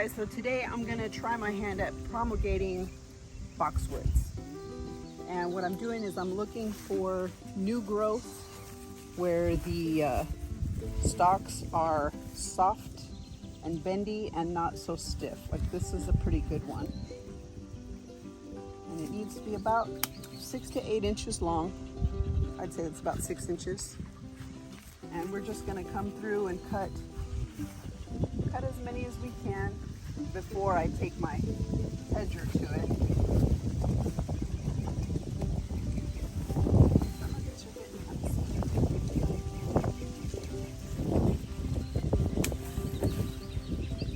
guys, so today I'm gonna try my hand at promulgating boxwoods. And what I'm doing is I'm looking for new growth where the stalks are soft and bendy and not so stiff. Like this is a pretty good one. And it needs to be about 6 to 8 inches long. I'd say it's about 6 inches. And we're just gonna come through and cut as many as we can before I take my edger to it.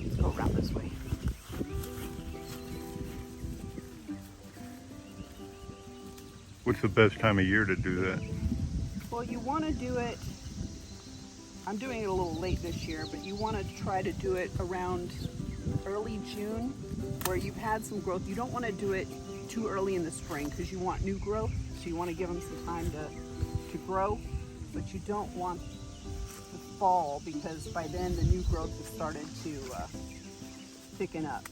Let's go around this way. What's the best time of year to do that? Well, you want to do it, I'm doing it a little late this year, but you want to try to do it around early June where you've had some growth. You don't want to do it too early in the spring because you want new growth, so you want to give them some time to grow, but you don't want the fall because by then the new growth has started to thicken up.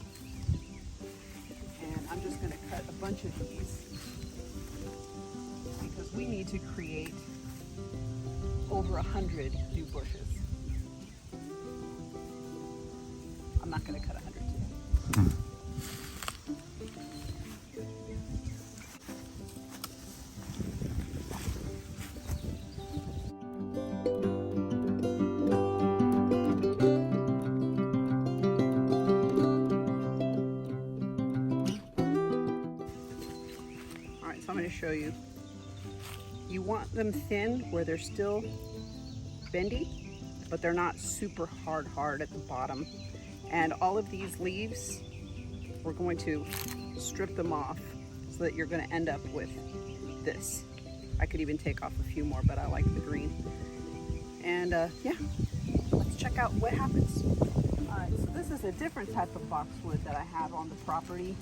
And I'm just going to cut a bunch of these because we need to create over 100 new bushes. I'm not going to cut 100 today. All right, so I'm going to show you. You want them thin where they're still bendy, but they're not super hard at the bottom. And all of these leaves, we're going to strip them off so that you're going to end up with this. I could even take off a few more, but I like the green. And yeah, let's check out what happens. All right, so this is a different type of boxwood that I have on the property.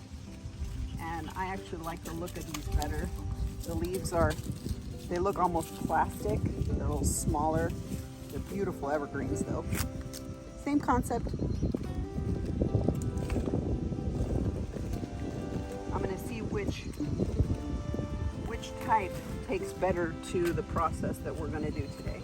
And I actually like the look of these better. The leaves they look almost plastic. They're a little smaller. They're beautiful evergreens though. Same concept. I'm gonna see which type takes better to the process that we're gonna do today.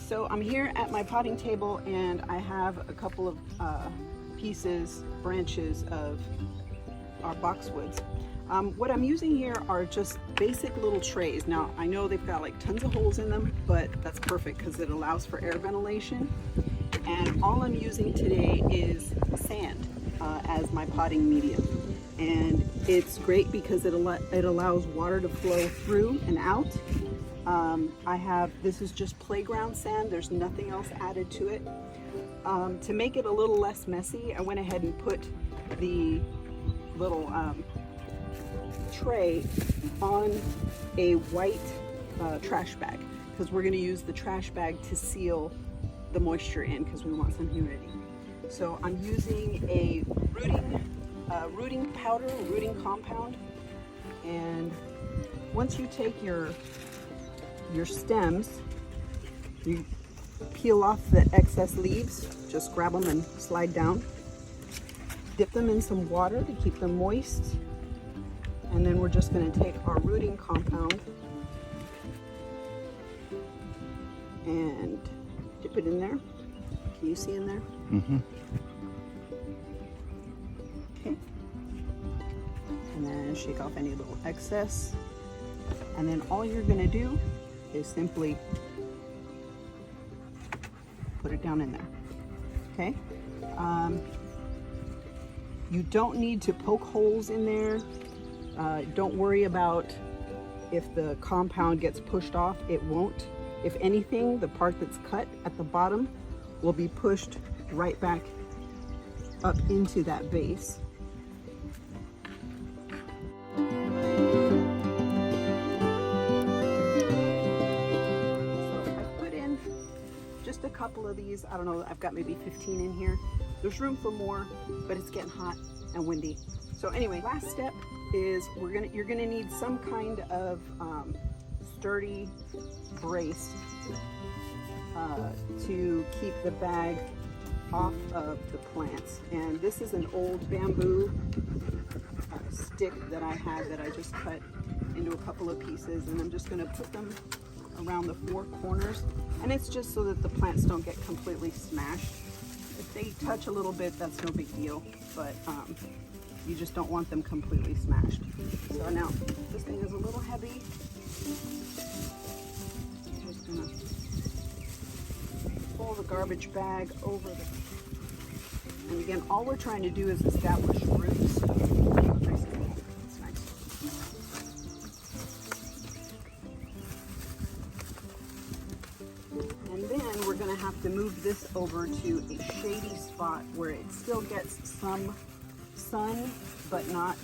So I'm here at my potting table and I have a couple of branches of our boxwoods. What I'm using here are just basic little trays. Now I know they've got like tons of holes in them, but that's perfect because it allows for air ventilation. And all I'm using today is sand as my potting medium. And it's great because it allows water to flow through and out. This is just playground sand. There's nothing else added to it. To make it a little less messy, I went ahead and put the little tray on a white trash bag because we're going to use the trash bag to seal the moisture in because we want some humidity. So I'm using a rooting powder, rooting compound, and once you take your stems, you peel off the excess leaves, just grab them and slide down, dip them in some water to keep them moist, and then we're just going to take our rooting compound and dip it in there. Can you see in there? Mm-hmm. Okay. And then shake off any little excess, and then all you're going to do is simply put it down in there. Okay. You don't need to poke holes in there. Don't worry about if the compound gets pushed off. It won't. If anything, the part that's cut at the bottom will be pushed right back up into that base. Just a couple of these. I don't know, I've got maybe 15 in here. There's room for more, but it's getting hot and windy. So anyway, last step is you're gonna need some kind of sturdy brace to keep the bag off of the plants. And this is an old bamboo stick that I had that I just cut into a couple of pieces, and I'm just gonna put them around the four corners, and it's just so that the plants don't get completely smashed. If they touch a little bit, that's no big deal, but you just don't want them completely smashed. So now, this thing is a little heavy. I'm just gonna pull the garbage bag over the, and again, all we're trying to do is establish roots. It's nice. And then we're gonna have to move this over to a shady spot where it still gets some sun, but not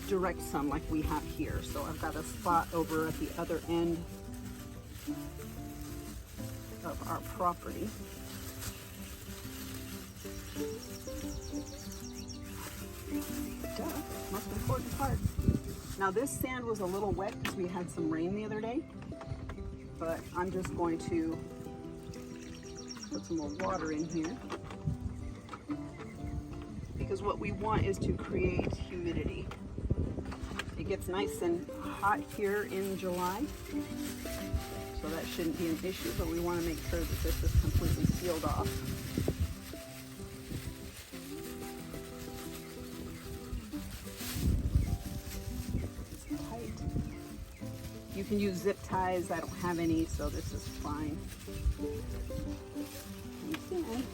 direct sun like we have here. So I've got a spot over at the other end of our property. Duh, most important part. Now this sand was a little wet because we had some rain the other day, but I'm just going to put some more water in here, because what we want is to create humidity. It gets nice and hot here in July, so that shouldn't be an issue, but we want to make sure that this is completely sealed off. It's tight. You can use zip ties. I don't have any, so this is fine. And then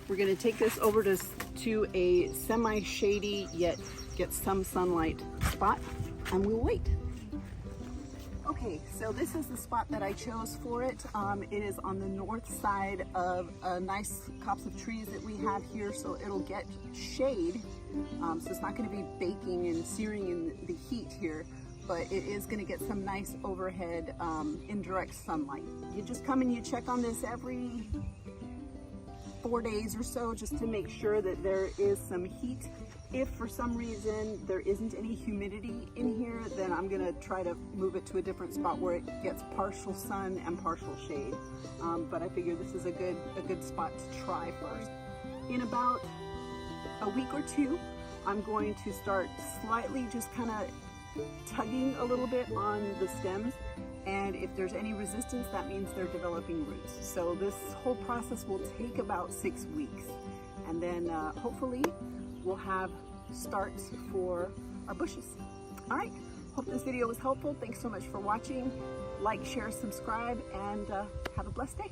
we're going to take this over to a semi-shady yet get some sunlight spot, and we'll wait. Okay, so this is the spot that I chose for it. It is on the north side of a nice copse of trees that we have here, so it'll get shade. So it's not going to be baking and searing in the heat here, but it is going to get some nice overhead indirect sunlight. You just come and you check on this every 4 days or so, just to make sure that there is some heat. If for some reason there isn't any humidity in here, then I'm gonna try to move it to a different spot where it gets partial sun and partial shade. But I figure this is a good spot to try first. In about a week or two, I'm going to start slightly just kind of tugging a little bit on the stems, and if there's any resistance, that means they're developing roots. So this whole process will take about 6 weeks, and then hopefully we'll have starts for our bushes. All right, hope this video was helpful. Thanks so much for watching. Like, share, subscribe, and have a blessed day.